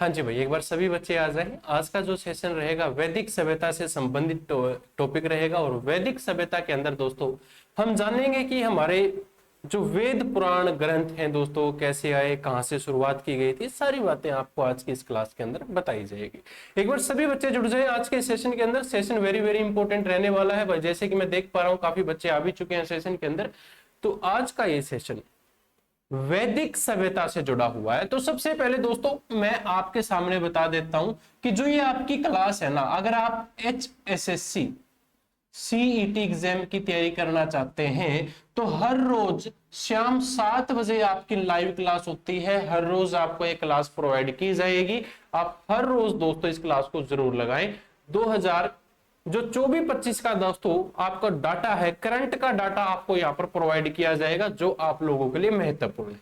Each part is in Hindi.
हाँ जी भाई, एक बार सभी बच्चे आ जाएं। आज का जो सेशन रहेगा वैदिक सभ्यता से संबंधित टॉपिक रहेगा। और वैदिक सभ्यता के अंदर दोस्तों हम जानेंगे कि हमारे जो वेद पुराण ग्रंथ हैं दोस्तों कैसे आए, कहां से शुरुआत की गई थी, सारी बातें आपको आज की इस क्लास के अंदर बताई जाएगी। एक बार सभी बच्चे जुड़ जाएं आज के सेशन के अंदर। सेशन वेरी वेरी इंपॉर्टेंट रहने वाला है भाई। जैसे कि मैं देख पा रहा हूँ काफी बच्चे आ भी चुके हैं सेशन के अंदर। तो आज का ये सेशन वैदिक सभ्यता से जुड़ा हुआ है। तो सबसे पहले दोस्तों मैं आपके सामने बता देता हूं कि जो ये आपकी क्लास है ना, अगर आप HSSC CET एग्जाम की तैयारी करना चाहते हैं तो हर रोज शाम 7 बजे आपकी लाइव क्लास होती है। हर रोज आपको एक क्लास प्रोवाइड की जाएगी। आप हर रोज दोस्तों इस क्लास को जरूर लगाएं। 2000 जो 24-25 का दोस्तों आपका डाटा है, करंट का डाटा आपको यहां पर प्रोवाइड किया जाएगा जो आप लोगों के लिए महत्वपूर्ण है।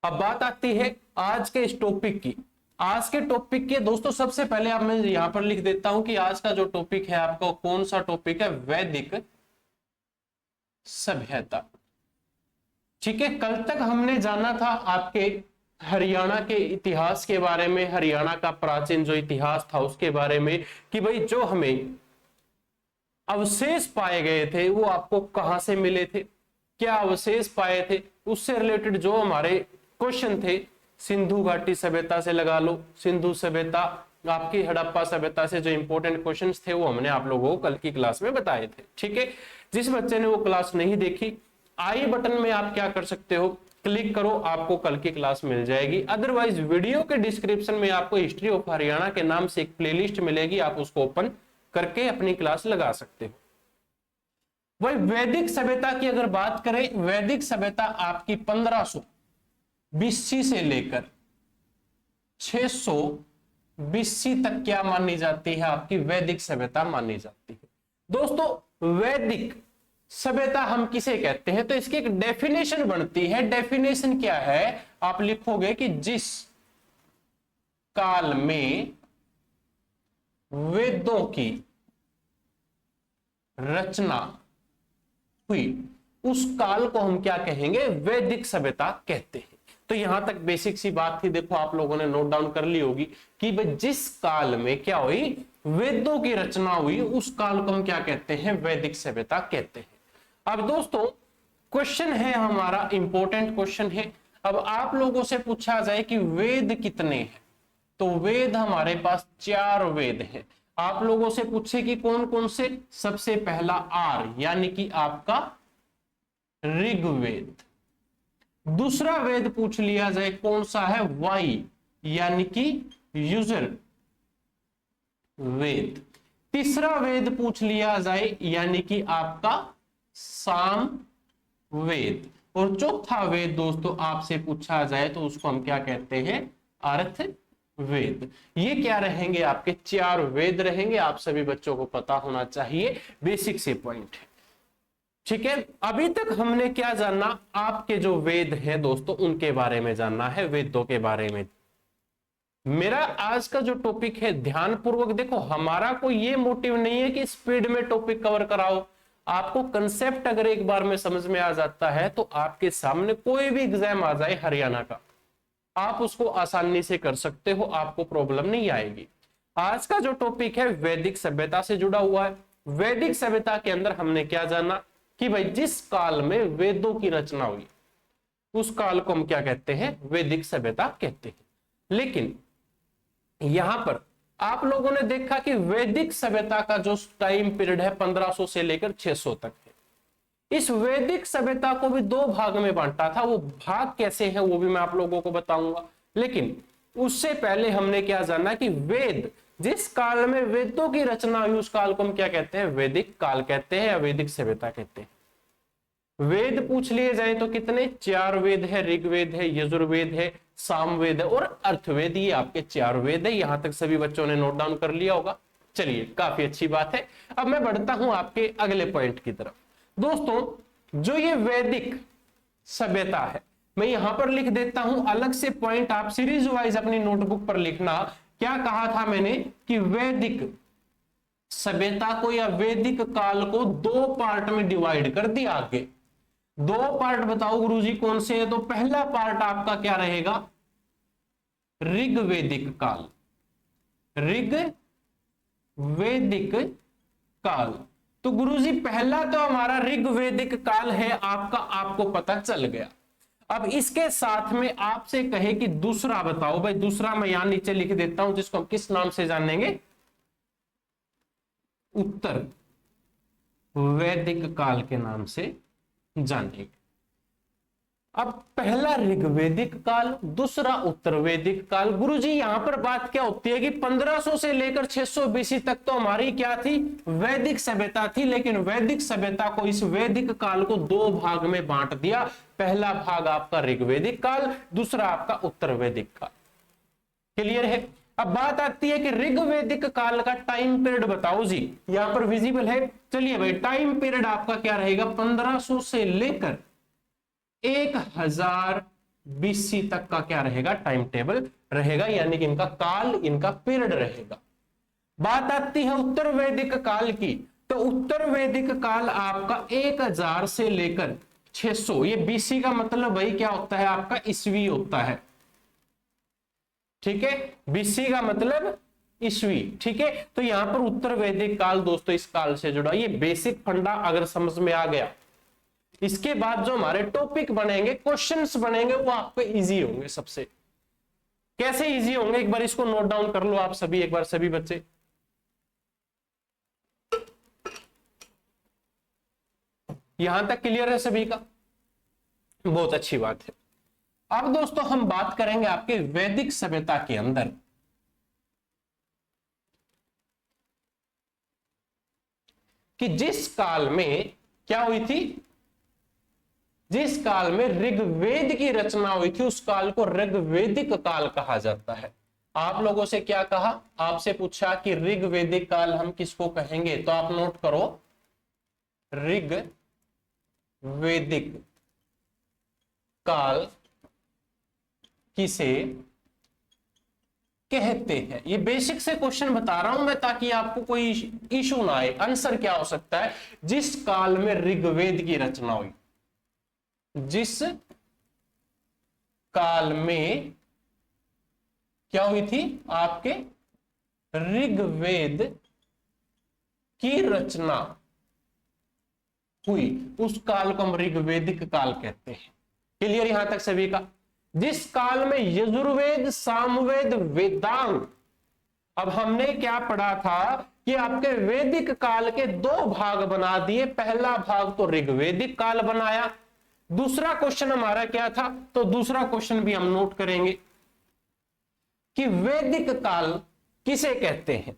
अब बात आती है आज के इस टॉपिक की। आज के टॉपिक के दोस्तों सबसे पहले अब मैं यहां पर लिख देता हूं कि आज का जो टॉपिक है आपका कौन सा टॉपिक है, वैदिक सभ्यता। ठीक है, कल तक हमने जाना था आपके हरियाणा के इतिहास के बारे में, हरियाणा का प्राचीन जो इतिहास था उसके बारे में, कि भाई जो हमें अवशेष पाए गए थे वो आपको कहां से मिले थे, क्या अवशेष पाए थे, उससे रिलेटेड जो हमारे क्वेश्चन थे। सिंधु घाटी सभ्यता से लगा लो, सिंधु सभ्यता, आपकी हड़प्पा सभ्यता से जो इंपॉर्टेंट क्वेश्चंस थे वो हमने आप लोगों को कल की क्लास में बताए थे। ठीक है, जिस बच्चे ने वो क्लास नहीं देखी, आई बटन में आप क्या कर सकते हो, क्लिक करो, आपको कल की क्लास मिल जाएगी। अदरवाइज वीडियो के डिस्क्रिप्शन में आपको हिस्ट्री ऑफ हरियाणा के नाम से एक प्लेलिस्ट मिलेगी, आप उसको ओपन करके अपनी क्लास लगा सकते हो। वही वैदिक सभ्यता की अगर बात करें, वैदिक सभ्यता आपकी 1500 BC से लेकर 600 BC तक क्या मानी जाती है, आपकी वैदिक सभ्यता मानी जाती है। दोस्तों वैदिक सभ्यता हम किसे कहते हैं, तो इसकी एक डेफिनेशन बनती है। डेफिनेशन क्या है, आप लिखोगे कि जिस काल में वेदों की रचना हुई उस काल को हम क्या कहेंगे, वैदिक सभ्यता कहते हैं। तो यहां तक बेसिक सी बात थी, देखो आप लोगों ने नोट डाउन कर ली होगी कि जिस काल में क्या हुई, वेदों की रचना हुई, उस काल को हम क्या कहते हैं, वैदिक सभ्यता कहते हैं। अब दोस्तों क्वेश्चन है हमारा, इंपॉर्टेंट क्वेश्चन है। अब आप लोगों से पूछा जाए कि वेद कितने हैं, तो वेद हमारे पास 4 वेद हैं। आप लोगों से पूछे कि कौन कौन से, सबसे पहला आर यानी कि आपका ऋग्वेद। दूसरा वेद पूछ लिया जाए कौन सा है, वाई यानी कि युजुर वेद। तीसरा वेद पूछ लिया जाए यानी कि आपका साम वेद। और चौथा वेद दोस्तों आपसे पूछा जाए तो उसको हम क्या कहते हैं, अर्थ वेद। ये क्या रहेंगे, आपके 4 वेद रहेंगे। आप सभी बच्चों को पता होना चाहिए, बेसिक से पॉइंट है। ठीक है, अभी तक हमने क्या जानना, आपके जो वेद हैं दोस्तों उनके बारे में जानना है, वेदों के बारे में। मेरा आज का जो टॉपिक है ध्यान पूर्वक देखो, हमारा कोई ये मोटिव नहीं है कि स्पीड में टॉपिक कवर कराओ। आपको कंसेप्ट अगर एक बार में समझ में आ जाता है तो आपके सामने कोई भी एग्जाम आ जाए हरियाणा का, आप उसको आसानी से कर सकते हो, आपको प्रॉब्लम नहीं आएगी। आज का जो टॉपिक है वैदिक सभ्यता से जुड़ा हुआ है। वैदिक सभ्यता के अंदर हमने क्या जाना कि भाई जिस काल में वेदों की रचना हुई उस काल को हम क्या कहते हैं, वैदिक सभ्यता कहते हैं। लेकिन यहां पर आप लोगों ने देखा कि वैदिक सभ्यता का जो टाइम पीरियड है 1500 से लेकर 600 तक है। इस वैदिक सभ्यता को भी 2 भाग में बांटा था। वो भाग कैसे हैं वो भी मैं आप लोगों को बताऊंगा। लेकिन उससे पहले हमने क्या जाना कि वेद, जिस काल में वेदों की रचना हुई उस काल को हम क्या कहते हैं, वैदिक काल कहते हैं या वैदिक सभ्यता कहते हैं। वेद पूछ लिए जाए तो कितने, 4 वेद है, ऋग्वेद है, यजुर्वेद है, सामवेद है और अर्थवेद। ये आपके 4 वेद है। यहां तक सभी बच्चों ने नोट डाउन कर लिया होगा। चलिए काफी अच्छी बात है। अब मैं बढ़ता हूं आपके अगले पॉइंट की तरफ। दोस्तों जो ये वैदिक सभ्यता है, मैं यहां पर लिख देता हूं अलग से पॉइंट, आप सीरीज वाइज अपनी नोटबुक पर लिखना। क्या कहा था मैंने कि वैदिक सभ्यता को या वैदिक काल को 2 पार्ट में डिवाइड कर दिया। आगे 2 पार्ट बताओ गुरुजी कौन से है, तो पहला पार्ट आपका क्या रहेगा, ऋग्वेदिक काल, ऋग्वेदिक काल। तो गुरुजी पहला तो हमारा ऋग्वेदिक काल है आपका, आपको पता चल गया। अब इसके साथ में आपसे कहे कि दूसरा बताओ भाई, दूसरा मैं यहां नीचे लिख देता हूं, जिसको हम किस नाम से जानेंगे, उत्तर वैदिक काल के नाम से जानेंगे। अब पहला ऋग्वेदिक काल, दूसरा उत्तर वैदिक काल। गुरुजी यहां पर बात क्या होती है कि 1500 से लेकर 600 बीसी तक तो हमारी क्या थी, वैदिक सभ्यता थी। लेकिन वैदिक सभ्यता को, इस वैदिक काल को दो भाग में बांट दिया। पहला भाग आपका ऋग्वेदिक काल, दूसरा आपका उत्तर वैदिक काल। क्लियर है? अब बात आती है कि ऋग्वेदिक काल का टाइम पीरियड बताओ जी, यहां पर विजिबल है। चलिए भाई, टाइम पीरियड आपका क्या रहेगा, 1500 से लेकर 1000 बीसी तक का क्या रहेगा, टाइम टेबल रहेगा, यानी कि इनका काल, इनका पीरियड रहेगा। बात आती है उत्तर वैदिक काल की, तो उत्तर वैदिक काल आपका 1000 से लेकर 600, ये बीसी का मतलब भाई क्या होता है आपका, ईस्वी होता है। ठीक है, बीसी का मतलब ईस्वी। ठीक है, तो यहां पर उत्तर वैदिक काल दोस्तों इस काल से जुड़ा। ये बेसिक फंडा अगर समझ में आ गया, इसके बाद जो हमारे टॉपिक बनेंगे, क्वेश्चंस बनेंगे, वो आपको इजी होंगे। सबसे कैसे इजी होंगे, एक बार इसको नोट डाउन कर लो आप सभी, एक बार सभी बच्चे। यहां तक क्लियर है सभी का? बहुत अच्छी बात है। अब दोस्तों हम बात करेंगे आपके वैदिक सभ्यता के अंदर कि जिस काल में क्या हुई थी, जिस काल में ऋग्वेद की रचना हुई थी, उस काल को ऋग्वेदिक काल कहा जाता है। आप लोगों से क्या कहा, आपसे पूछा कि ऋग्वेदिक काल हम किसको कहेंगे, तो आप नोट करो, ऋग्वेदिक काल किसे कहते हैं। ये बेसिक से क्वेश्चन बता रहा हूं मैं, ताकि आपको कोई इशू ना आए। आंसर क्या हो सकता है, जिस काल में ऋग्वेद की रचना हुई, जिस काल में क्या हुई थी आपके, ऋग्वेद की रचना हुई, उस काल को हम ऋग्वेदिक काल कहते हैं। क्लियर यहां तक सभी का? जिस काल में यजुर्वेद, सामवेद, वेदांग, अब हमने क्या पढ़ा था कि आपके वैदिक काल के दो भाग बना दिए। पहला भाग तो ऋग्वेदिक काल बनाया। दूसरा क्वेश्चन हमारा क्या था, तो दूसरा क्वेश्चन भी हम नोट करेंगे कि वैदिक काल किसे कहते हैं।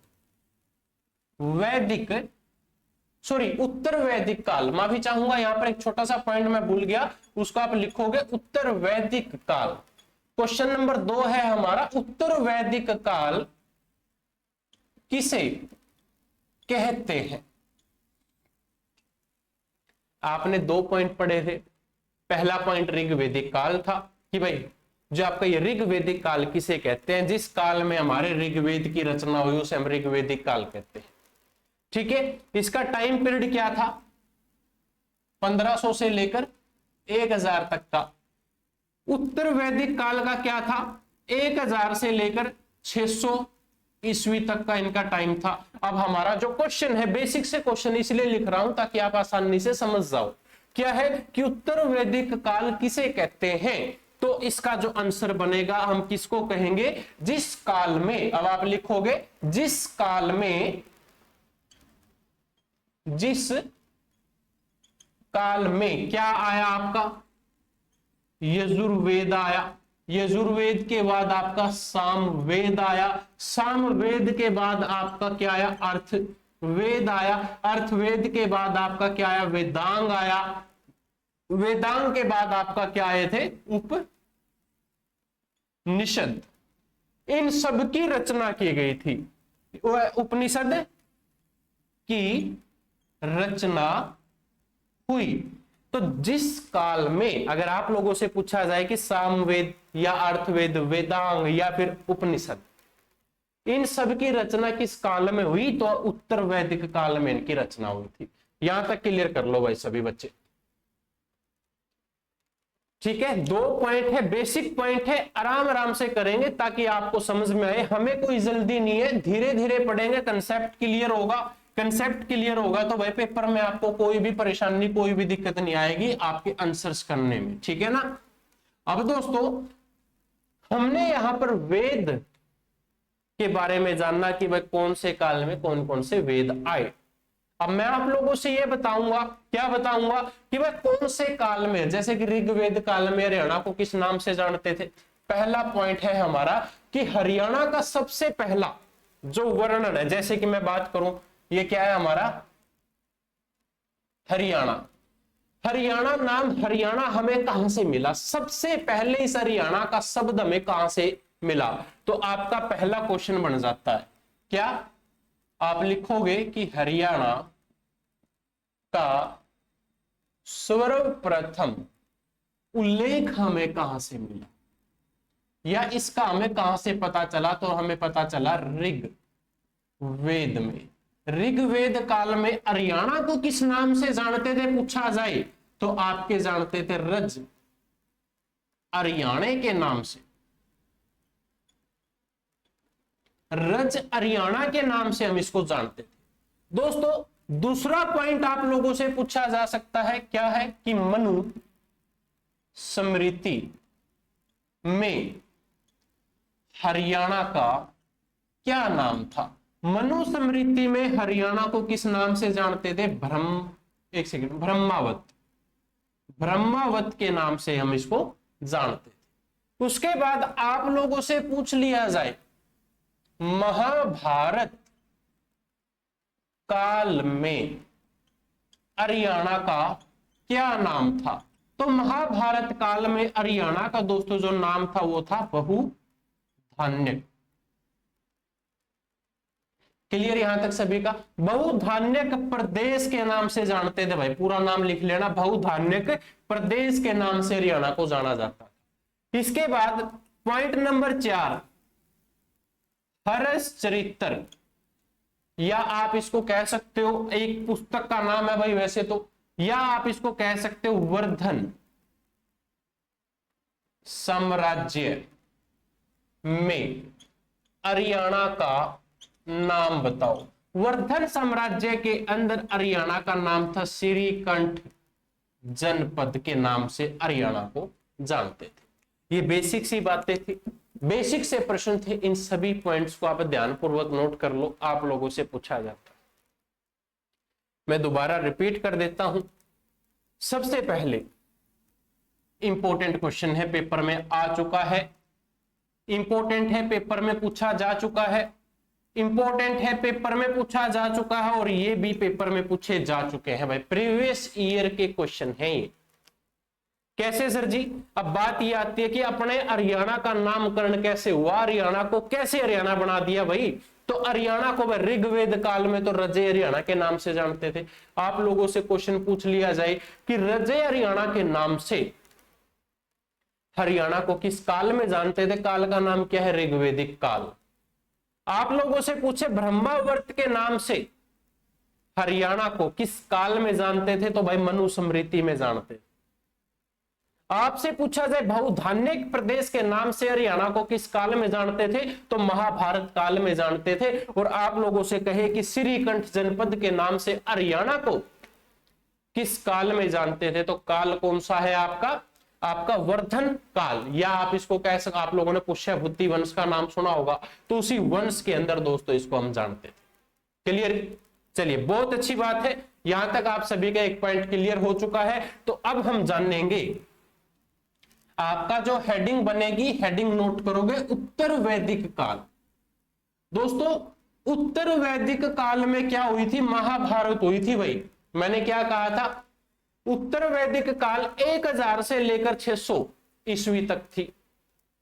वैदिक, सॉरी, उत्तर वैदिक काल, माफी चाहूंगा, यहां पर एक छोटा सा पॉइंट मैं भूल गया, उसको आप लिखोगे उत्तर वैदिक काल। क्वेश्चन नंबर 2 है हमारा, उत्तर वैदिक काल किसे कहते हैं। आपने 2 पॉइंट पढ़े थे। पहला पॉइंट ऋग्वेदिक काल था कि भाई जो आपका ये ऋग्वेदिक काल किसे कहते हैं, जिस काल में हमारे ऋग्वेद की रचना हुई उसे हम ऋग्वेदिक काल कहते हैं। ठीक है, इसका टाइम पीरियड क्या था, 1500 से लेकर 1000 तक था। उत्तर वैदिक काल का क्या था, 1000 से लेकर 600 ईस्वी तक का इनका टाइम था। अब हमारा जो क्वेश्चन है, बेसिक से क्वेश्चन इसलिए लिख रहा हूं ताकि आप आसानी से समझ जाओ, क्या है कि उत्तर वैदिक काल किसे कहते हैं। तो इसका जो आंसर बनेगा, हम किसको कहेंगे, जिस काल में, अब आप लिखोगे जिस काल में, जिस काल में क्या आया आपका, यजुर्वेद आया। यजुर्वेद के बाद आपका सामवेद आया। सामवेद के बाद आपका क्या आया, अर्थवेद आया। अर्थवेद के बाद आपका क्या आया, वेदांग आया। वेदांग के बाद आपका क्या आए थे, उपनिषद। इन सब की रचना की गई थी, उपनिषद की रचना हुई। तो जिस काल में, अगर आप लोगों से पूछा जाए कि सामवेद या अर्थवेद, वेदांग या फिर उपनिषद, इन सब की रचना किस काल में हुई, तो उत्तर वैदिक काल में इनकी रचना हुई थी। यहां तक क्लियर कर लो भाई सभी बच्चे। ठीक है, 2 पॉइंट है, बेसिक पॉइंट है, आराम आराम से करेंगे ताकि आपको समझ में आए। हमें कोई जल्दी नहीं है, धीरे धीरे पढ़ेंगे, कंसेप्ट क्लियर होगा। कंसेप्ट क्लियर होगा तो भाई पेपर में आपको कोई भी परेशानी, कोई भी दिक्कत नहीं आएगी आपके आंसर्स करने में, ठीक है ना। अब दोस्तों हमने यहां पर वेद के बारे में जानना कि भाई कौन से काल में कौन कौन से वेद आए। अब मैं आप लोगों से यह बताऊंगा, क्या बताऊंगा कि भाई कौन से काल में, जैसे कि ऋग्वेद काल में हरियाणा को किस नाम से जानते थे। पहला पॉइंट है हमारा कि हरियाणा का सबसे पहला जो वर्णन है, जैसे कि मैं बात करूं, ये क्या है हमारा हरियाणा। हरियाणा नाम, हरियाणा हमें कहां से मिला, सबसे पहले इस हरियाणा का शब्द हमें कहां से मिला। तो आपका पहला क्वेश्चन बन जाता है, क्या आप लिखोगे कि हरियाणा का सर्वप्रथम उल्लेख हमें कहां से मिला, या इसका हमें कहां से पता चला। तो हमें पता चला ऋग्वेद में। ऋग्वेद काल में हरियाणा को किस नाम से जानते थे पूछा जाए तो आपके जानते थे रज हरियाणे के नाम से। रज हरियाणा के नाम से हम इसको जानते थे। दोस्तों दूसरा पॉइंट आप लोगों से पूछा जा सकता है, क्या है कि मनु स्मृति में हरियाणा का क्या नाम था। मनु स्मृति में हरियाणा को किस नाम से जानते थे, ब्रह्मावत। ब्रह्मावत के नाम से हम इसको जानते थे। उसके बाद आप लोगों से पूछ लिया जाए महाभारत काल में हरियाणा का क्या नाम था। तो महाभारत काल में हरियाणा का दोस्तों जो नाम था वो था बहुधान्यक। क्लियर यहां तक सभी का। बहुधान्यक प्रदेश के नाम से जानते थे भाई, पूरा नाम लिख लेना, बहुधान्यक प्रदेश के नाम से हरियाणा को जाना जाता है। इसके बाद पॉइंट नंबर 4 हर्ष चरित्र, या आप इसको कह सकते हो, एक पुस्तक का नाम है भाई वैसे तो, या आप इसको कह सकते हो वर्धन साम्राज्य में हरियाणा का नाम बताओ। वर्धन साम्राज्य के अंदर हरियाणा का नाम था श्रीकंठ जनपद के नाम से हरियाणा को जानते थे। ये बेसिक सी बातें थी, बेसिक से प्रश्न थे। इन सभी पॉइंट्स को आप ध्यानपूर्वक नोट कर लो, आप लोगों से पूछा जाता है। मैं दोबारा रिपीट कर देता हूं। सबसे पहले इंपॉर्टेंट क्वेश्चन है, पेपर में आ चुका है, इंपॉर्टेंट है, पेपर में पूछा जा चुका है, इंपॉर्टेंट है, पेपर में पूछा जा चुका है, और ये भी पेपर में पूछे जा चुके हैं भाई, प्रीवियस ईयर के क्वेश्चन हैं ये। कैसे सर जी? अब बात ये आती है कि अपने हरियाणा का नामकरण कैसे हुआ, हरियाणा को कैसे हरियाणा बना दिया भाई। तो हरियाणा को भाई ऋग्वेद काल में तो रजे हरियाणा के नाम से जानते थे। आप लोगों से क्वेश्चन पूछ लिया जाए कि रजे हरियाणा के नाम से हरियाणा को किस काल में जानते थे, काल का नाम क्या है, ऋग्वेदिक काल। आप लोगों से पूछे ब्रह्मावर्त के नाम से हरियाणा को किस काल में जानते थे, तो भाई मनुस्मृति में जानते थे। आपसे पूछा जाए बहुधान्यक प्रदेश के नाम से हरियाणा को किस काल में जानते थे, तो महाभारत काल में जानते थे। और आप लोगों से कहे कि श्रीकंठ जनपद के नाम से हरियाणा को किस काल में जानते थे, तो काल कौन सा है आपका वर्धन काल, या आप इसको कह सकते, आप लोगों ने पुष्यभूति वंश का नाम सुना होगा, तो उसी वंश के अंदर दोस्तों इसको हम जानते थे। क्लियर? चलिए बहुत अच्छी बात है, यहां तक आप सभी का एक पॉइंट क्लियर हो चुका है। तो अब हम जानेंगे, आपका जो हेडिंग बनेगी, हेडिंग नोट करोगे, उत्तर वैदिक काल। दोस्तों उत्तर वैदिक काल में क्या हुई थी, महाभारत हुई थी भाई। मैंने क्या कहा था, उत्तर वैदिक काल 1000 से लेकर 600 ईस्वी तक थी।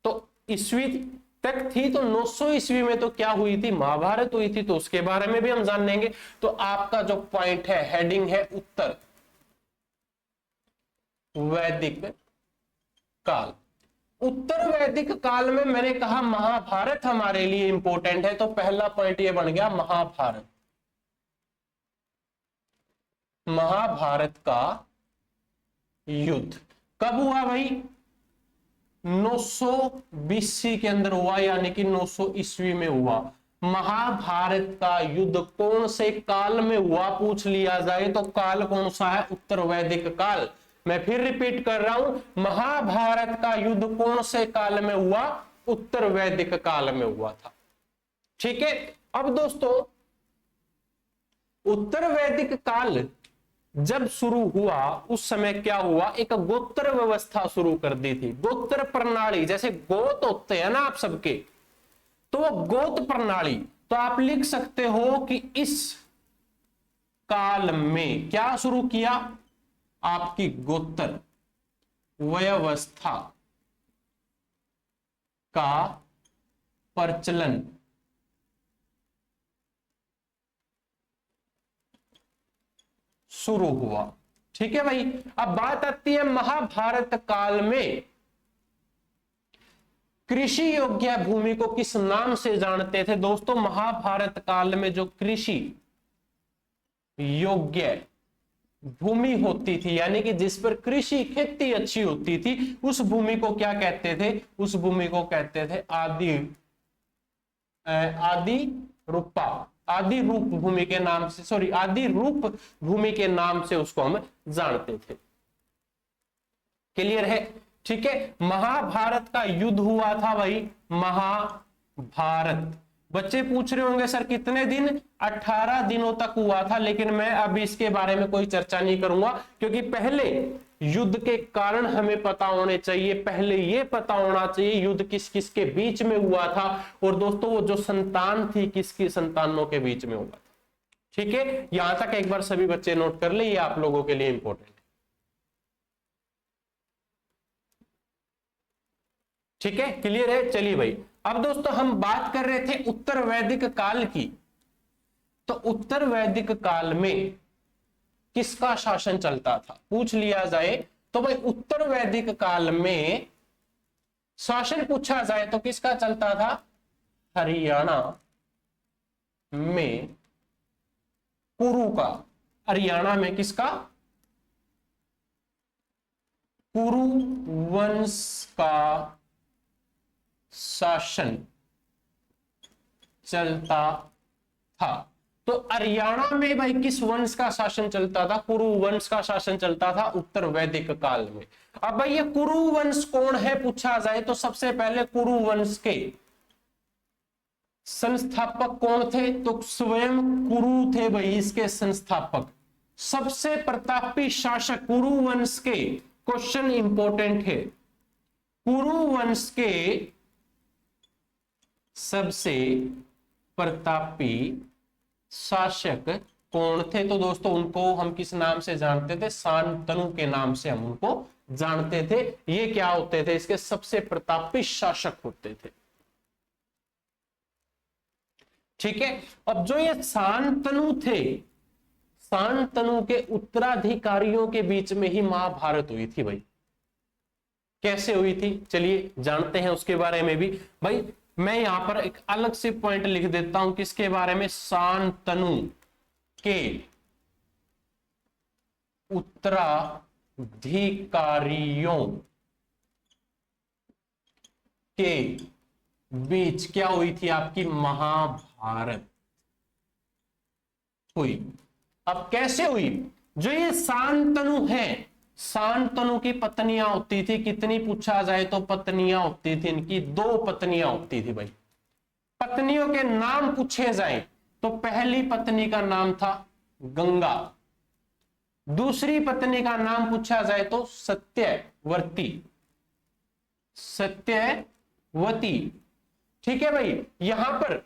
तो ईस्वी तक थी, तो 900 ईस्वी में तो क्या हुई थी, महाभारत हुई थी। तो उसके बारे में भी हम जान लेंगे। तो आपका जो पॉइंट है, हेडिंग है उत्तर वैदिक काल। उत्तर वैदिक काल में मैंने कहा महाभारत हमारे लिए इंपॉर्टेंट है, तो पहला पॉइंट ये बन गया महाभारत। महाभारत का युद्ध। कब हुआ भाई? 900 BC के अंदर हुआ, यानी कि 900 ईस्वी में हुआ। महाभारत का युद्ध कौन से काल में हुआ पूछ लिया जाए तो काल कौन सा है? उत्तर वैदिक काल। मैं फिर रिपीट कर रहा हूं, महाभारत का युद्ध कौन से काल में हुआ? उत्तर वैदिक काल में हुआ था। ठीक है, अब दोस्तों उत्तर वैदिक काल जब शुरू हुआ उस समय क्या हुआ? एक गोत्र व्यवस्था शुरू कर दी थी, गोत्र प्रणाली। जैसे गोत होते हैं ना आप सबके, तो वो गोत प्रणाली, तो आप लिख सकते हो कि इस काल में क्या शुरू किया? आपकी गोत्र व्यवस्था का प्रचलन शुरू हुआ। ठीक है भाई, अब बात आती है महाभारत काल में कृषि योग्य भूमि को किस नाम से जानते थे? दोस्तों महाभारत काल में जो कृषि योग्य भूमि होती थी, यानी कि जिस पर कृषि खेती अच्छी होती थी, उस भूमि को क्या कहते थे? उस भूमि को कहते थे आदि रूपा, आदि रूप भूमि के नाम से, सॉरी आदि रूप भूमि के नाम से उसको हम जानते थे। क्लियर है? ठीक है, महाभारत का युद्ध हुआ था भाई, महाभारत। बच्चे पूछ रहे होंगे सर कितने दिन? 18 दिनों तक हुआ था, लेकिन मैं अब इसके बारे में कोई चर्चा नहीं करूंगा, क्योंकि पहले युद्ध के कारण हमें पता होने चाहिए, पहले ये पता होना चाहिए युद्ध किस किस के बीच में हुआ था, और दोस्तों वो जो संतान थी किसकी संतानों के बीच में हुआ था। ठीक है, यहां तक एक बार सभी बच्चे नोट कर ले, ये आप लोगों के लिए इंपॉर्टेंट है। ठीक है, क्लियर है? चलिए भाई, अब दोस्तों हम बात कर रहे थे उत्तर वैदिक काल की, तो उत्तर वैदिक काल में किसका शासन चलता था पूछ लिया जाए तो भाई उत्तर वैदिक काल में शासन पूछा जाए तो किसका चलता था? हरियाणा में कुरु का। हरियाणा में किसका? कुरु वंश का शासन चलता था। तो हरियाणा में भाई किस वंश का शासन चलता था? कुरु वंश का शासन चलता था उत्तर वैदिक काल में। अब भाई ये कुरु वंश कौन है पूछा जाए तो सबसे पहले कुरु वंश के संस्थापक कौन थे? तो स्वयं कुरु थे भाई इसके संस्थापक। सबसे प्रतापी शासक कुरु वंश के, क्वेश्चन इंपॉर्टेंट है, कुरु वंश के सबसे प्रतापी शासक कौन थे? तो दोस्तों उनको हम किस नाम से जानते थे? शांतनु के नाम से हम उनको जानते थे। ये क्या होते थे? इसके सबसे प्रतापी शासक होते थे। ठीक है, अब जो ये शांतनु थे, शांतनु के उत्तराधिकारियों के बीच में ही महाभारत हुई थी भाई। कैसे हुई थी चलिए जानते हैं उसके बारे में भी। भाई मैं यहां पर एक अलग से पॉइंट लिख देता हूं, किसके बारे में? शांतनु के उत्तराधिकारियों के बीच क्या हुई थी? आपकी महाभारत हुई। अब कैसे हुई? जो ये शांतनु है, शांतनु की पत्नियां होती थी, कितनी पूछा जाए तो पत्नियां होती थी इनकी, 2 पत्नियां होती थी भाई। पत्नियों के नाम पूछे जाए तो पहली पत्नी का नाम था गंगा, दूसरी पत्नी का नाम पूछा जाए तो सत्यवती, सत्यवती। ठीक है भाई, यहां पर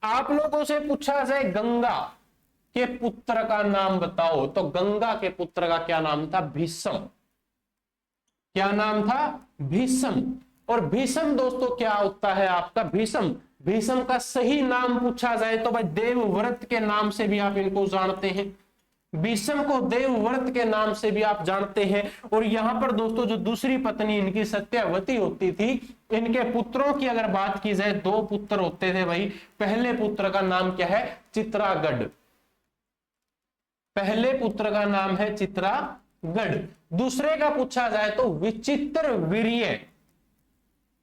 आप लोगों से पूछा जाए गंगा के पुत्र का नाम बताओ, तो गंगा के पुत्र का क्या नाम था? भीष्म। क्या नाम था? भीष्म। और भीष्म दोस्तों क्या होता है आपका? भीष्म, भीष्म का सही नाम पूछा जाए तो भाई देवव्रत के नाम से भी आप इनको जानते हैं। भीष्म को देवव्रत के नाम से भी आप जानते हैं। और यहां पर दोस्तों जो दूसरी पत्नी इनकी सत्यवती होती थी, इनके पुत्रों की अगर बात की जाए 2 पुत्र होते थे भाई। पहले पुत्र का नाम क्या है? चित्रागढ़। पहले पुत्र का नाम है चित्रागढ़, गढ़। दूसरे का पूछा जाए तो विचित्र वीर्य,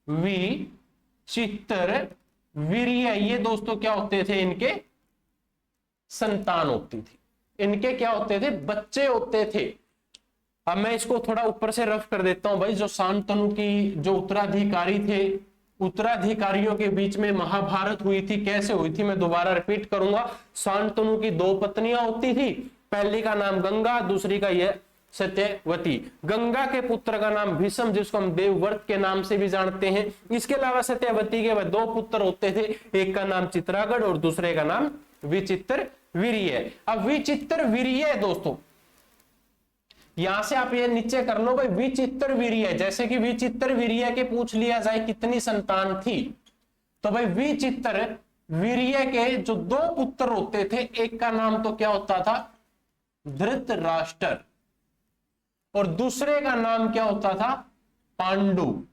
विचित्र वीर्य, ये दोस्तों क्या होते थे, इनके संतान होती थी, इनके क्या होते थे, बच्चे होते थे। अब मैं इसको थोड़ा ऊपर से रफ कर देता हूं भाई। जो शांतनु की जो उत्तराधिकारी थे, उत्तराधिकारियों के बीच में महाभारत हुई थी, कैसे हुई थी मैं दोबारा रिपीट करूंगा। शांतनु की दो पत्नियां होती थी, पहली का नाम गंगा, दूसरी का यह सत्यवती। गंगा के पुत्र का नाम भीष्म, जिसको हम देवव्रत के नाम से भी जानते हैं। इसके अलावा सत्यवती के दो पुत्र होते थे, एक का नाम चित्रागढ़ और दूसरे का नाम विचित्र वीर्य। अब विचित्र वीर्य दोस्तों, यहां से आप ये नीचे कर लो भाई, विचित्र वीर्य, जैसे कि विचित्र वीर्य के पूछ लिया जाए कितनी संतान थी, तो भाई विचित्र वीर्य के जो दो पुत्र होते थे, एक का नाम तो क्या होता था, धृतराष्ट्र, और दूसरे का नाम क्या होता था, पांडु,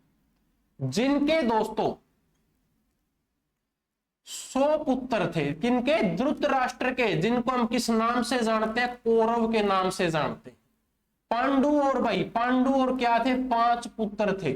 जिनके दोस्तों 100 पुत्र थे। किनके, धृतराष्ट्र के, जिनको हम किस नाम से जानते हैं, कौरव के नाम से जानते हैं। पांडु और भाई, पांडु और क्या थे, 5 पुत्र थे,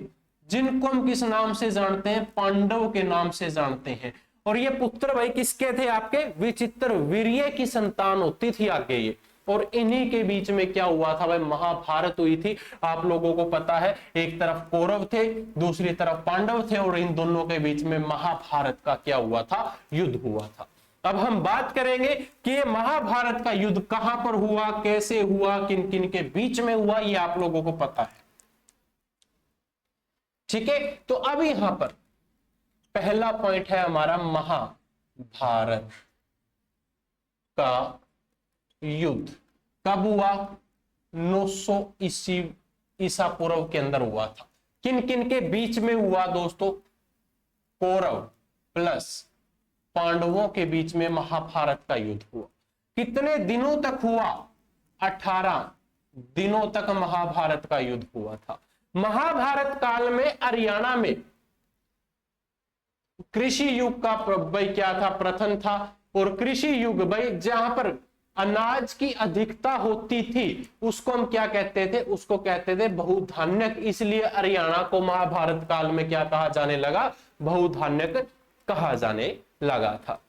जिनको हम किस नाम से जानते हैं, पांडव के नाम से जानते हैं। और ये पुत्र भाई किसके थे, आपके विचित्र वीर्य की संतान होती थी आगे ये। और इन्हीं के बीच में क्या हुआ था भाई, महाभारत हुई थी। आप लोगों को पता है, एक तरफ कौरव थे, दूसरी तरफ पांडव थे, और इन दोनों के बीच में महाभारत का क्या हुआ था, युद्ध हुआ था। अब हम बात करेंगे कि ये महाभारत का युद्ध कहां पर हुआ, कैसे हुआ, किन किन के बीच में हुआ, ये आप लोगों को पता है, ठीक है। तो अब यहां पर पहला पॉइंट है हमारा, महाभारत का युद्ध कब हुआ, 900 ईसा पूर्व के अंदर हुआ था। किन किन के बीच में हुआ दोस्तों, कौरव प्लस पांडवों के बीच में महाभारत का युद्ध हुआ। कितने दिनों तक हुआ, 18 दिनों तक महाभारत का युद्ध हुआ था। महाभारत काल में हरियाणा में कृषि युग का भाई क्या था, प्रथम था। और कृषि युग भाई जहां पर अनाज की अधिकता होती थी, उसको हम क्या कहते थे, उसको कहते थे बहुधान्यक। इसलिए हरियाणा को महाभारत काल में क्या कहा जाने लगा, बहुधान्यक कहा जाने लगा था,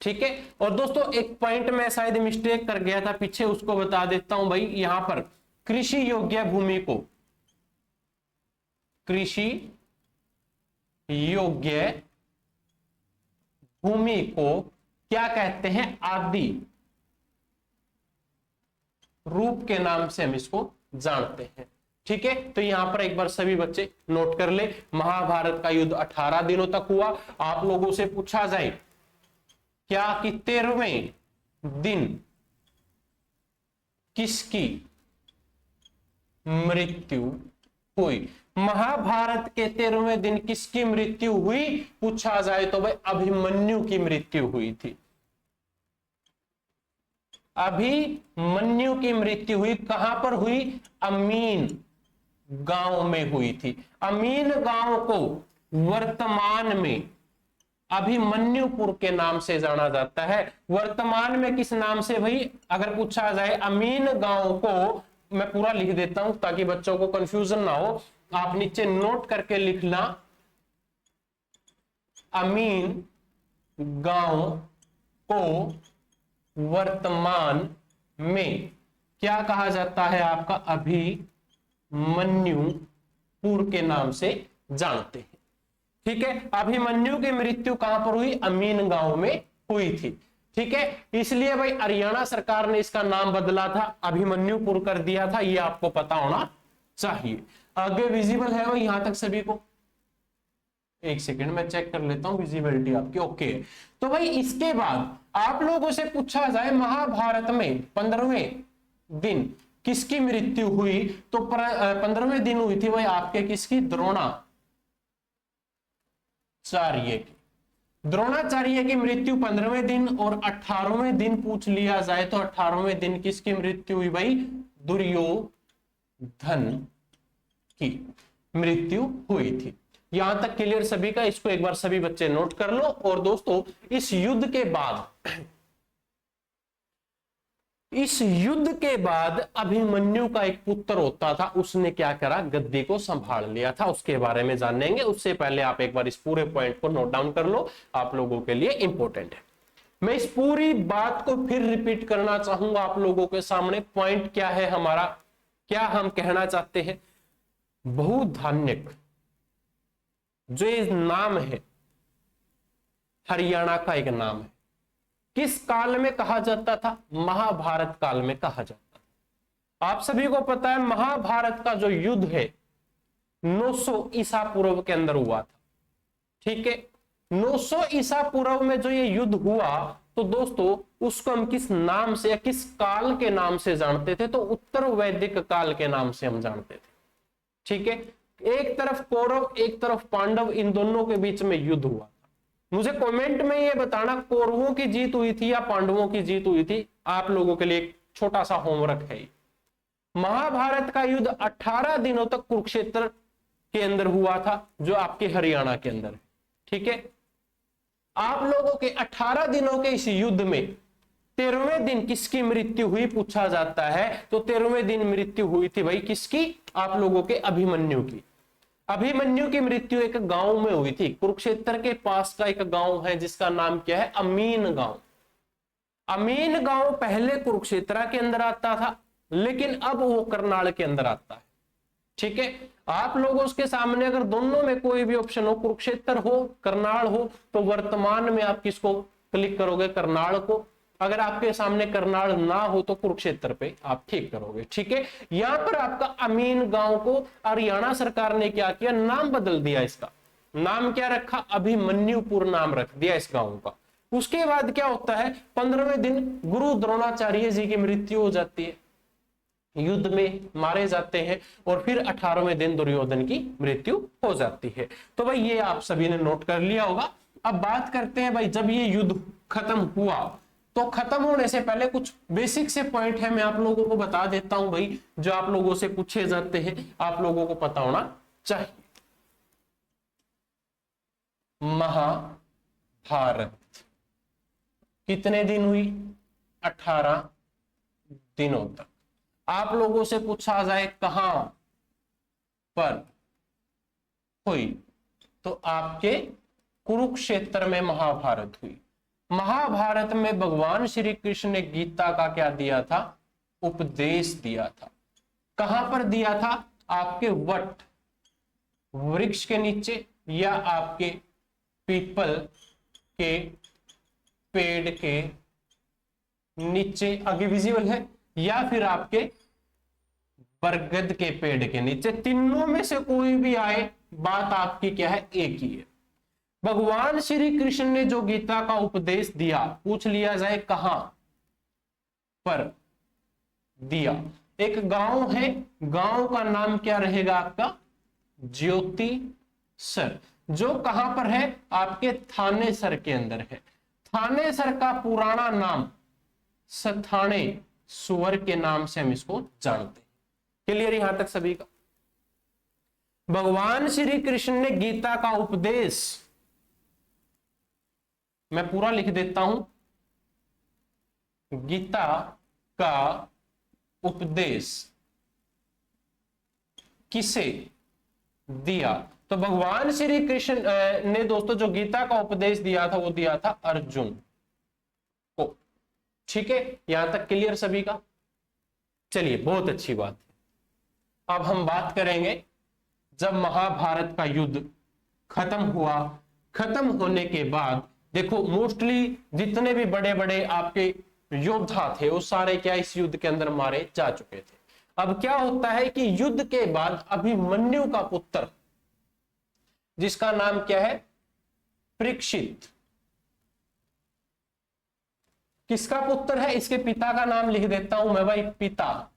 ठीक है। और दोस्तों एक पॉइंट में शायद मिस्टेक कर गया था पीछे, उसको बता देता हूं भाई। यहां पर कृषि योग्य भूमि को, कृषि योग्य भूमि को क्या कहते हैं, आदि रूप के नाम से हम इसको जानते हैं, ठीक है। तो यहां पर एक बार सभी बच्चे नोट कर ले, महाभारत का युद्ध 18 दिनों तक हुआ। आप लोगों से पूछा जाए क्या कि 13वें दिन किसकी मृत्यु हुई, महाभारत के 13वें दिन किसकी मृत्यु हुई पूछा जाए तो भाई अभिमन्यु की मृत्यु हुई थी। अभिमन्यु की मृत्यु हुई, कहां पर हुई, अमीन गांव में हुई थी। अमीन गांव को वर्तमान में अभिमन्युपुर के नाम से जाना जाता है। वर्तमान में किस नाम से भाई, अगर पूछा जाए अमीन गांव को, मैं पूरा लिख देता हूं ताकि बच्चों को कंफ्यूजन ना हो, आप नीचे नोट करके लिखना, अमीन गांव को वर्तमान में क्या कहा जाता है, आपका अभिमन्युपुर के नाम से जानते हैं, ठीक है। अभिमन्यु की मृत्यु कहां पर हुई, अमीन गांव में हुई थी, ठीक है। इसलिए भाई हरियाणा सरकार ने इसका नाम बदला था, अभिमन्युपुर कर दिया था, ये आपको पता होना चाहिए। आगे विजिबल है भाई यहां तक सभी को, एक सेकंड मैं चेक कर लेता हूं विजिबिलिटी आपकी, ओके। तो भाई इसके बाद आप लोगों से पूछा जाए महाभारत में 15वें दिन किसकी मृत्यु हुई, तो 15वें दिन हुई थी भाई आपके किसकी, द्रोणाचार्य की। द्रोणाचार्य की मृत्यु 15वें दिन, और 18वें दिन पूछ लिया जाए तो 18वें दिन किसकी मृत्यु हुई भाई, दुर्योधन की मृत्यु हुई थी। यहां तक क्लियर सभी का, इसको एक बार सभी बच्चे नोट कर लो। और दोस्तों इस युद्ध के बाद, इस युद्ध के बाद अभिमन्यु का एक पुत्र होता था, उसने क्या करा, गद्दी को संभाल लिया था। उसके बारे में जानेंगे, उससे पहले आप एक बार इस पूरे पॉइंट को नोट डाउन कर लो, आप लोगों के लिए इंपॉर्टेंट है। मैं इस पूरी बात को फिर रिपीट करना चाहूंगा आप लोगों के सामने। पॉइंट क्या है हमारा, क्या हम कहना चाहते हैं, बहुधान्यक जो ये नाम है हरियाणा का एक नाम है, किस काल में कहा जाता था, महाभारत काल में कहा जाता था। आप सभी को पता है महाभारत का जो युद्ध है 900 ईसा पूर्व के अंदर हुआ था, ठीक है। 900 ईसा पूर्व में जो ये युद्ध हुआ, तो दोस्तों उसको हम किस नाम से या किस काल के नाम से जानते थे, तो उत्तर वैदिक काल के नाम से हम जानते थे, ठीक है। एक तरफ कौरव एक तरफ पांडव, इन दोनों के बीच में युद्ध हुआ था। मुझे कमेंट में ये बताना कौरवों की जीत हुई थी या पांडवों की जीत हुई थी, आप लोगों के लिए एक छोटा सा होमवर्क है। महाभारत का युद्ध 18 दिनों तक कुरुक्षेत्र के अंदर हुआ था, जो आपके हरियाणा के अंदर है, ठीक है। आप लोगों के 18 दिनों के इस युद्ध में 13वें दिन किसकी मृत्यु हुई पूछा जाता है, तो 13वें दिन मृत्यु हुई थी भाई किसकी, आप लोगों के अभिमन्यु की। अभिमन्यु की मृत्यु एक गांव में हुई थी, कुरुक्षेत्र के पास का एक गांव है जिसका नाम क्या है, अमीन गांव। अमीन गांव पहले कुरुक्षेत्र के अंदर आता था, लेकिन अब वो करनाल के अंदर आता है, ठीक है। आप लोगों के सामने अगर दोनों में कोई भी ऑप्शन हो, कुरुक्षेत्र हो करनाल हो, तो वर्तमान में आप किसको क्लिक करोगे, करनाल को। अगर आपके सामने करनाल ना हो तो कुरुक्षेत्र पे आप ठीक करोगे, ठीक है। यहां पर आपका अमीन गांव को हरियाणा सरकार ने क्या किया, नाम बदल दिया, इसका नाम क्या रखा, अभिमन्युपुर नाम रख दिया इस गांव का। उसके बाद क्या होता है, 15वें दिन गुरु द्रोणाचार्य जी की मृत्यु हो जाती है, युद्ध में मारे जाते हैं, और फिर 18वें दिन दुर्योधन की मृत्यु हो जाती है। तो भाई ये आप सभी ने नोट कर लिया होगा। अब बात करते हैं भाई, जब ये युद्ध खत्म हुआ, तो खत्म होने से पहले कुछ बेसिक से पॉइंट है, मैं आप लोगों को बता देता हूं भाई, जो आप लोगों से पूछे जाते हैं, आप लोगों को पता होना चाहिए। महाभारत कितने दिन हुई, 18 दिनों तक। आप लोगों से पूछा जाए कहां पर हुई, तो आपके कुरुक्षेत्र में महाभारत हुई। महाभारत में भगवान श्री कृष्ण ने गीता का क्या दिया था, उपदेश दिया था। कहां पर दिया था, आपके वट वृक्ष के नीचे, या आपके पीपल के पेड़ के नीचे, आगे विजिबल है, या फिर आपके बरगद के पेड़ के नीचे, तीनों में से कोई भी आए, बात आपकी क्या है, एक ही है। भगवान श्री कृष्ण ने जो गीता का उपदेश दिया, पूछ लिया जाए कहां पर दिया, एक गांव है, गांव का नाम क्या रहेगा आपका, ज्योतिसर, जो कहां पर है, आपके थानेसर के अंदर है। थानेसर का पुराना नाम सथाने सुवर के नाम से हम इसको जानते हैं। क्लियर यहां तक सभी का। भगवान श्री कृष्ण ने गीता का उपदेश, मैं पूरा लिख देता हूं, गीता का उपदेश किसे दिया, तो भगवान श्री कृष्ण ने दोस्तों जो गीता का उपदेश दिया था, वो दिया था अर्जुन को, ठीक है। यहां तक क्लियर सभी का। चलिए बहुत अच्छी बात है। अब हम बात करेंगे, जब महाभारत का युद्ध खत्म हुआ, खत्म होने के बाद देखो मोस्टली जितने भी बड़े बड़े आपके योद्धा थे, वो सारे क्या इस युद्ध के अंदर मारे जा चुके थे। अब क्या होता है कि युद्ध के बाद अभिमन्यु का पुत्र, जिसका नाम क्या है, परीक्षित, किसका पुत्र है, इसके पिता का नाम लिख देता हूं मैं भाई, पिता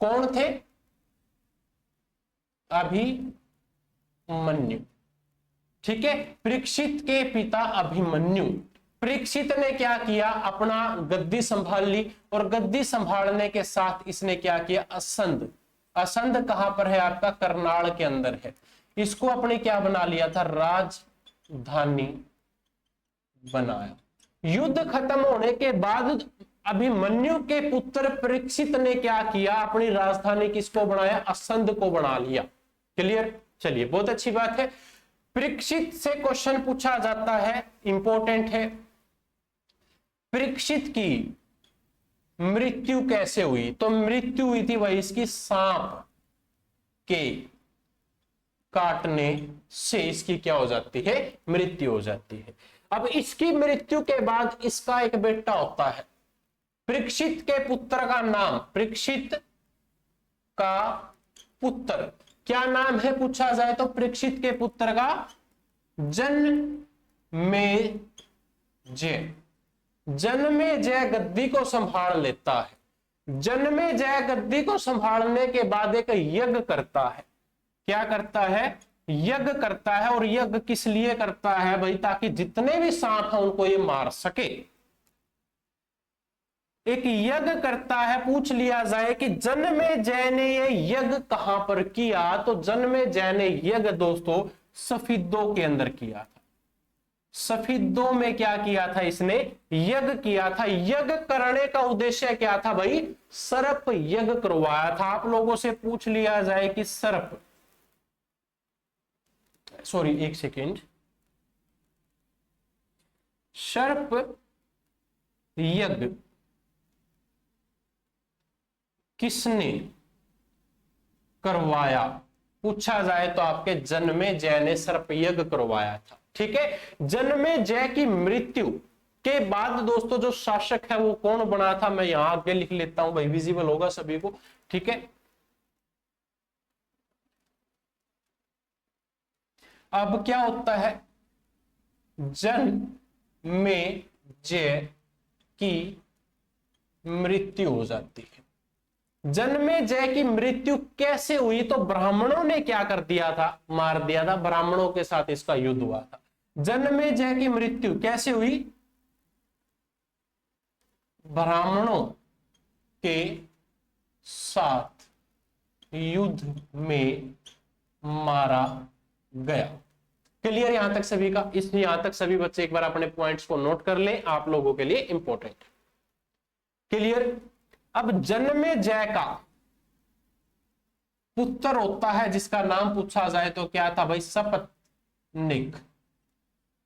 कौन थे, अभिमन्यु, ठीक है। परीक्षित के पिता अभिमन्यु, परीक्षित ने क्या किया, अपना गद्दी संभाल ली, और गद्दी संभालने के साथ इसने क्या किया, असंध, असंध कहां पर है आपका, करनाल के अंदर है, इसको अपने क्या बना लिया था, राजधानी बनाया। युद्ध खत्म होने के बाद अभिमन्यु के पुत्र परीक्षित ने क्या किया, अपनी राजधानी किसको बनाया, असंध को बना लिया। क्लियर, चलिए बहुत अच्छी बात है। परीक्षित से क्वेश्चन पूछा जाता है, इंपॉर्टेंट है। परीक्षित की मृत्यु कैसे हुई, तो मृत्यु हुई थी भाई इसकी सांप के काटने से इसकी क्या हो जाती है, मृत्यु हो जाती है। अब इसकी मृत्यु के बाद इसका एक बेटा होता है। परीक्षित के पुत्र का नाम, परीक्षित का पुत्र क्या नाम है पूछा जाए तो परीक्षित के पुत्र का जनमेजय। जनमेजय गद्दी को संभाल लेता है। जनमेजय गद्दी को संभालने के बाद एक यज्ञ करता है। क्या करता है, यज्ञ करता है। और यज्ञ किस लिए करता है भाई, ताकि जितने भी सांप हैं उनको ये मार सके। एक यज्ञ करता है। पूछ लिया जाए कि जनमेजय ने ये यज्ञ कहां पर किया, तो जनमेजय ने यज्ञ दोस्तों सफिद्दों के अंदर किया था। सफिद्दों में क्या किया था, इसने यज्ञ किया था। यज्ञ करने का उद्देश्य क्या था भाई, सर्प यज्ञ करवाया था। आप लोगों से पूछ लिया जाए कि सर्प, सॉरी एक सेकेंड, सर्प यज्ञ किसने करवाया पूछा जाए तो आपके जनमेजय ने सर्प यज्ञ करवाया था। ठीक है, जनमेजय की मृत्यु के बाद दोस्तों जो शासक है वो कौन बना था, मैं यहां आगे लिख लेता हूं भाई, विजिबल होगा सभी को। ठीक है, अब क्या होता है, जनमेजय की मृत्यु हो जाती है। जनमेजय की मृत्यु कैसे हुई, तो ब्राह्मणों ने क्या कर दिया था, मार दिया था। ब्राह्मणों के साथ इसका युद्ध हुआ था। जनमेजय की मृत्यु कैसे हुई, ब्राह्मणों के साथ युद्ध में मारा गया। क्लियर यहां तक सभी का, इसलिए यहां तक सभी बच्चे एक बार अपने पॉइंट्स को नोट कर लें, आप लोगों के लिए इंपॉर्टेंट। क्लियर। अब जनमेजय का पुत्र होता है जिसका नाम पूछा जाए तो क्या था भाई, सपतनिक।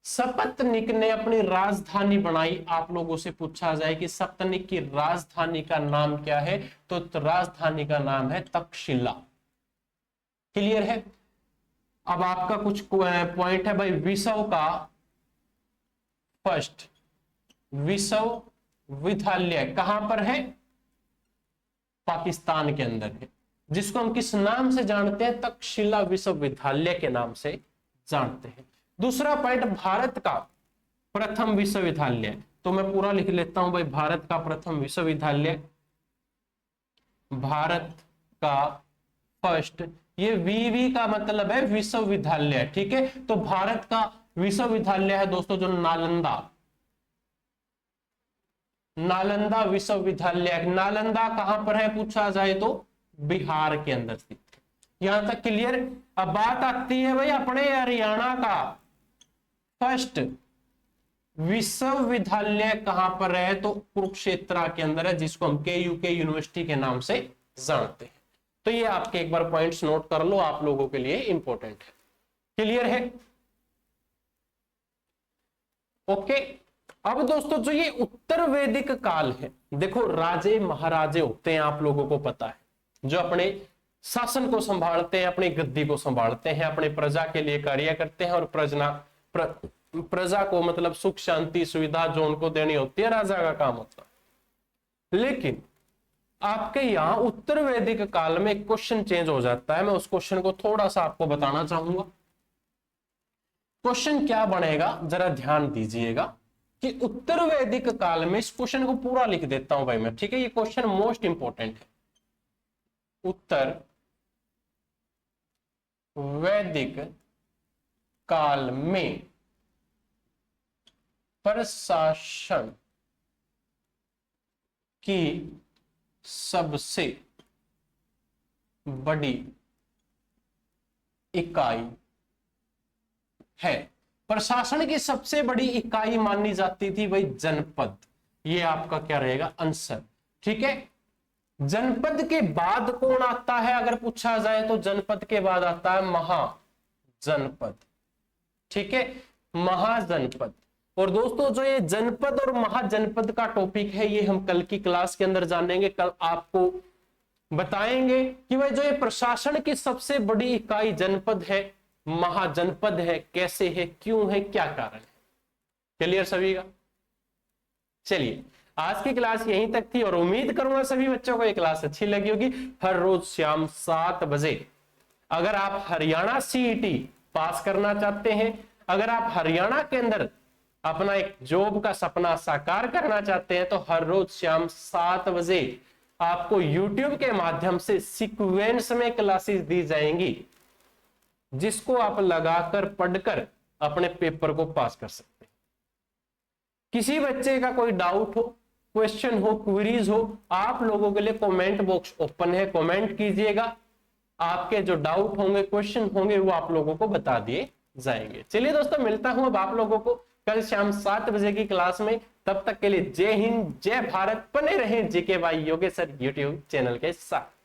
सपतनिक ने अपनी राजधानी बनाई। आप लोगों से पूछा जाए कि सपतनिक की राजधानी का नाम क्या है, तो राजधानी का नाम है तक्षशिला। क्लियर है। अब आपका कुछ पॉइंट है भाई, विश्व का फर्स्ट विश्वविद्यालय कहां पर है, पाकिस्तान के अंदर है, जिसको हम किस नाम से जानते हैं, तक्षशिला विश्वविद्यालय के नाम से जानते हैं। दूसरा पॉइंट, भारत का प्रथम विश्वविद्यालय, तो मैं पूरा लिख लेता हूं भाई, भारत का प्रथम विश्वविद्यालय, भारत का फर्स्ट, ये वीवी का मतलब है विश्वविद्यालय। ठीक है, तो भारत का विश्वविद्यालय है दोस्तों जो नालंदा विश्वविद्यालय। नालंदा कहां पर है पूछा जाए तो बिहार के अंदर स्थित है। यहां तक क्लियर। अब बात आती है भाई अपने हरियाणा का फर्स्ट विश्वविद्यालय कहां पर है, तो कुरुक्षेत्र के अंदर है, जिसको हम के यूनिवर्सिटी के नाम से जानते हैं। तो ये आपके एक बार पॉइंट्स नोट कर लो, आप लोगों के लिए इंपॉर्टेंट है। क्लियर है। ओके। अब दोस्तों जो ये उत्तर वैदिक काल है, देखो राजे महाराजे होते हैं, आप लोगों को पता है, जो अपने शासन को संभालते हैं, अपनी गद्दी को संभालते हैं, अपने प्रजा के लिए कार्य करते हैं, और प्रजा को मतलब सुख शांति सुविधा जो उनको देनी होती है, राजा का काम होता है। लेकिन आपके यहां उत्तर वैदिक काल में क्वेश्चन चेंज हो जाता है। मैं उस क्वेश्चन को थोड़ा सा आपको बताना चाहूंगा। क्वेश्चन क्या बनेगा जरा ध्यान दीजिएगा कि उत्तर वैदिक काल में, इस क्वेश्चन को पूरा लिख देता हूं भाई मैं, ठीक है, ये क्वेश्चन मोस्ट इंपॉर्टेंट है। उत्तर वैदिक काल में प्रशासन की सबसे बड़ी इकाई है। प्रशासन की सबसे बड़ी इकाई मानी जाती थी भाई जनपद। ये आपका क्या रहेगा आंसर। ठीक है, जनपद के बाद कौन आता है अगर पूछा जाए तो जनपद के बाद आता है महाजनपद। ठीक है, महाजनपद। और दोस्तों जो ये जनपद और महाजनपद का टॉपिक है ये हम कल की क्लास के अंदर जानेंगे। कल आपको बताएंगे कि भाई जो ये प्रशासन की सबसे बड़ी इकाई जनपद है, महाजनपद है, कैसे है, क्यों है, क्या कारण है। क्लियर सभी का। चलिए आज की क्लास यहीं तक थी और उम्मीद करूंगा सभी बच्चों को ये क्लास अच्छी लगी होगी। हर रोज शाम 7 बजे अगर आप हरियाणा सीईटी पास करना चाहते हैं, अगर आप हरियाणा के अंदर अपना एक जॉब का सपना साकार करना चाहते हैं, तो हर रोज शाम 7 बजे आपको YouTube के माध्यम से सीक्वेंस में क्लासेस दी जाएंगी, जिसको आप लगाकर पढ़कर अपने पेपर को पास कर सकते हैं। किसी बच्चे का कोई डाउट हो, क्वेश्चन हो, क्वेरीज हो, आप लोगों के लिए कमेंट बॉक्स ओपन है, कमेंट कीजिएगा। आपके जो डाउट होंगे, क्वेश्चन होंगे, वो आप लोगों को बता दिए जाएंगे। चलिए दोस्तों, मिलता हूं अब आप लोगों को कल शाम 7 बजे की क्लास में। तब तक के लिए जय हिंद, जय भारत, बने रहें GK by Yogesh sir YouTube channel के साथ।